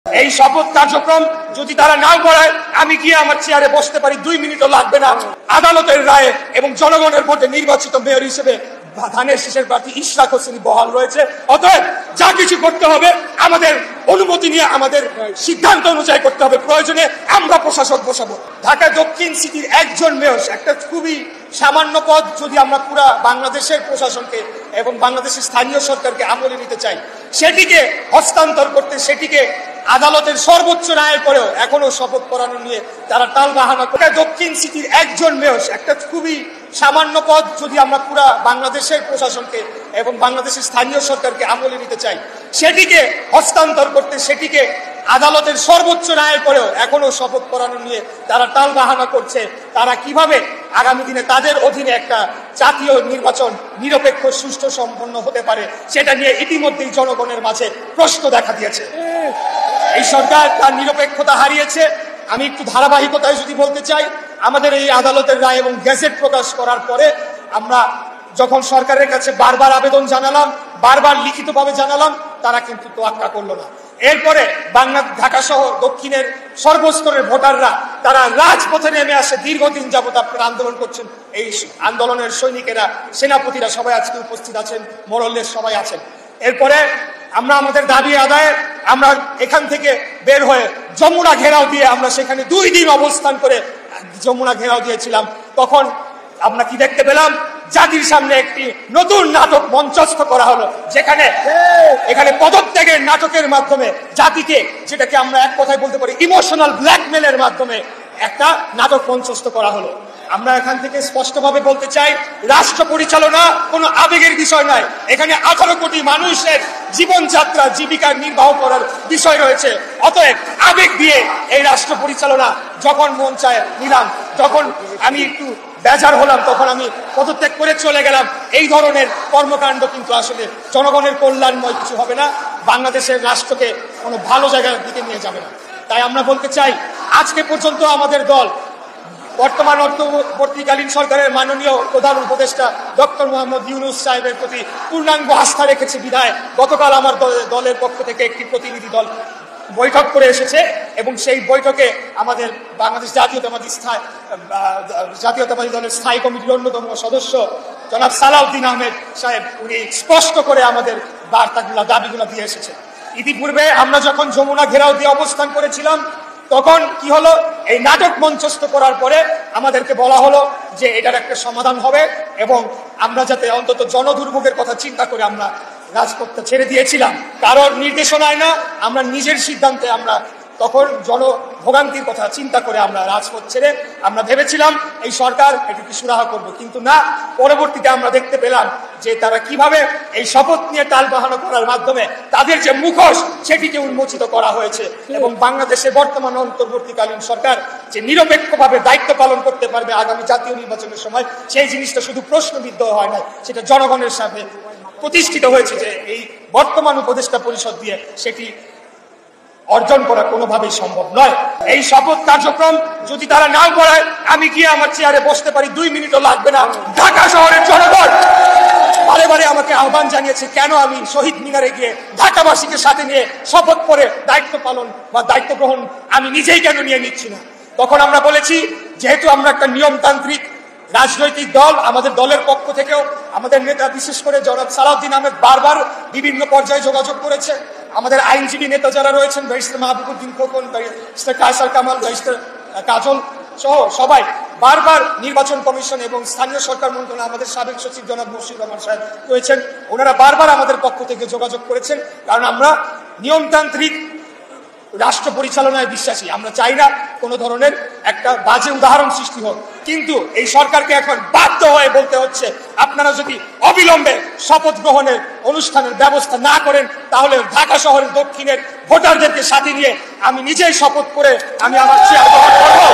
এই শপথ কার্যক্রম যদি তারা না করায় আমি গিয়ে আমার চেয়ারে বসতে পারি, 2 মিনিটও লাগবে না। আদালতের রায়ে এবং জনগণের ভোটে নির্বাচিত মেয়র হিসেবে ধানের শীষের প্রার্থী ইশরাক হোসেন বহাল রয়েছে। অতএব যা কিছু করতে হবে আমাদের অনুমতি নিয়ে, আমাদের সিদ্ধান্ত অনুযায়ী করতে হবে। প্রয়োজনে আমরা প্রশাসক বসাবো। ঢাকা দক্ষিণ সিটির একজন মেয়র, একটা খুবই সামান্য পদ, যদি আমরা পুরা বাংলাদেশের প্রশাসনকে এবং বাংলাদেশের স্থানীয় সরকারকে আমলে নিতে চাই, সেটিকে হস্তান্তর করতে, সেটিকে আদালতের সর্বোচ্চ রায়ের পরেও এখনো শপথ করানো নিয়ে তারা টালবাহানা করে। দক্ষিণ সিটির একজন মেয়র, একটা খুবই সামান্য পদ, যদি আমরা পুরা বাংলাদেশের প্রশাসনকে এবং বাংলাদেশের স্থানীয় সরকারকে আমলে নিতে চাই, সেটিকে হস্তান্তর করতে, সেটিকে আদালতের সর্বোচ্চ রায়ের পরেও এখনো শপথ করানো নিয়ে তারা টালবাহানা করছে। তারা কিভাবে আগামী দিনে তাদের অধীনে একটা জাতীয় নির্বাচন নিরপেক্ষ সুষ্ঠু সম্পন্ন হতে পারে, সেটা নিয়ে ইতিমধ্যেই জনগণের মাঝে প্রশ্ন দেখা দিয়েছে। এই সরকার তার নিরপেক্ষতা হারিয়েছে। আমি একটু ধারাবাহিকতায় যদি বলতে চাই, আমাদের এই আদালতের রায় এবং গেজেট প্রকাশ করার পরে আমরা যখন সরকারের কাছে বারবার আবেদন জানালাম, বারবার লিখিতভাবে জানালাম, তারা কিন্তু তোয়াক্কা করলো না। এরপরে ঢাকা সহ দক্ষিণের সর্বস্তরের ভোটাররা তারা রাজপথে নেমে আসে। দীর্ঘদিন যাবত আপনারা আন্দোলন করছেন, এই আন্দোলনের সৈনিকেরা, সেনাপতিরা সবাই আজকে উপস্থিত আছেন, মোরল্লের সবাই আছেন। এরপরে আমরা আমাদের দাবি আদায়ে আমরা এখান থেকে বের হয়ে যমুনা ঘেরাও দিয়ে আমরা সেখানে 2 দিন অবস্থান করে যমুনা ঘেরাও দিয়েছিলাম। তখন আমরা কি দেখতে পেলাম? জাতির সামনে একটি নতুন নাটক মঞ্চস্থ করা হলো, যেখানে এখানে পদত্যাগের নাটকের মাধ্যমে জাতিকে, যেটাকে আমরা এক কথায় বলতে পারি ইমোশনাল ব্ল্যাকমেলের মাধ্যমে একটা নাটক মঞ্চস্থ করা হলো। আমরা এখান থেকে স্পষ্টভাবে বলতে চাই, রাষ্ট্র পরিচালনা কোনো আবেগের বিষয় নয়। এখানে 18 কোটি মানুষের জীবনযাত্রা, জীবিকা নির্বাহ করার বিষয় রয়েছে। অতএব আবেগ দিয়ে এই রাষ্ট্র পরিচালনা যখন মন চায় নিলাম, যখন আমি একটু বেজার হলাম তখন আমি পদত্যাগ করে চলে গেলাম। এই ধরনের কর্মকাণ্ড কিন্তু আসলে জনগণের কল্যাণময় কিছু হবে না, বাংলাদেশের রাষ্ট্রকে কোনো ভালো জায়গার দিকে নিয়ে যাবে না। তাই আমরা বলতে চাই, আজকে পর্যন্ত আমাদের দল বর্তমান অন্তর্বর্তীকালীন সরকারের মাননীয় প্রধান উপদেষ্টা ডক্টর মোহাম্মদ ইউনূস সাহেবের প্রতি পূর্ণাঙ্গ আস্থা রেখেছে বিধায় গতকাল আমার দলের পক্ষ থেকে একটি প্রতিনিধি দল বৈঠক করে এসেছে এবং সেই বৈঠকে আমাদের বাংলাদেশ জাতীয়তাবাদী দলের স্থায়ী কমিটির অন্যতম সদস্য জনাব সালাউদ্দিন আহমেদ সাহেব, উনি স্পষ্ট করে আমাদের বার্তাগুলা, দাবিগুলা দিয়ে এসেছে। ইতিপূর্বে আমরা যখন যমুনা ঘেরাও দিয়ে অবস্থান করেছিলাম, তখন কি হলো? এই নাটক মঞ্চস্থ করার পরে আমাদেরকে বলা হলো যে এটার একটা সমাধান হবে এবং আমরা যাতে অন্তত জনদুর্ভোগের কথা চিন্তা করে আমরা রাজপথটা ছেড়ে দিয়েছিলাম। কারোর নির্দেশনায় না, আমরা নিজের সিদ্ধান্তে আমরা তখন জনভোগান্তির কথা চিন্তা করে আমরা রাজপথ ছেড়ে আমরা ভেবেছিলাম এই সরকার এটিকে সুরাহা করবে, কিন্তু না। পরবর্তীতে আমরা দেখতে পেলাম যে তারা কিভাবে এই শপথ নিয়ে টালবাহানা করার মাধ্যমে তাদের যে মুখোশ সেটিকে উন্মোচিত করা হয়েছে এবং বাংলাদেশের বর্তমান অন্তর্বর্তীকালীন সরকার যে নিরপেক্ষভাবে দায়িত্ব পালন করতে পারবে আগামী জাতীয় নির্বাচনের সময়, সেই জিনিসটা শুধু প্রশ্নবিদ্ধ হয় না, সেটা জনগণের সামনে প্রতিষ্ঠিত হয়েছে যে এই বর্তমান উপদেষ্টা পরিষদ দিয়ে সেটি অর্জন করা কোনোভাবেই সম্ভব নয়। এই শপথ কার্যক্রম যদি তারা না করায় আমি গিয়ে আমার চেয়ারে বসতে পারি, 2 মিনিটও লাগবে না। ঢাকা শহরের জনগণ বারে বারে আমাকে আহ্বান জানিয়েছে, কেন আমি শহীদ মিনারে গিয়ে ঢাকাবাসীকে সাথে নিয়ে শপথ করে দায়িত্ব পালন বা দায়িত্ব গ্রহণ আমি নিজেই কেন নিয়ে নিচ্ছি না। তখন আমরা বলেছি, যেহেতু আমরা একটা নিয়মতান্ত্রিক রাজনৈতিক দল, আমাদের দলের পক্ষ থেকেও আমাদের নেতা বিশেষ করে জনাব সালাউদ্দিন আহমেদ বারবার বিভিন্ন পর্যায়ে যোগাযোগ করেছে। আমাদের আইনজীবী নেতা যারা রয়েছেন, barrister Mahbubuddin Khokon, barrister Kaiser Kamal, barrister Kajal সহ সবাই বারবার নির্বাচন কমিশন এবং স্থানীয় সরকার মন্ত্রণালয়, আমাদের সাবেক সচিব জনাব মুর্শিদ রহমান সাহেব রয়েছেন, ওনারা বারবার আমাদের পক্ষ থেকে যোগাযোগ করেছেন। কারণ আমরা নিয়মতান্ত্রিক রাষ্ট্র পরিচালনায় বিশ্বাসী, আমরা চাই না কোনো ধরনের একটা বাজে উদাহরণ সৃষ্টি হোক। কিন্তু এই সরকারকে এখন বাধ্য হয়ে বলতে হচ্ছে, আপনারা যদি অবিলম্বে শপথ গ্রহণের অনুষ্ঠানের ব্যবস্থা না করেন, তাহলে ঢাকা শহরের দক্ষিণের ভোটারদেরকে সাথে নিয়ে আমি নিজেই শপথ করে আমি আমার চেয়ার গ্রহণ করবো।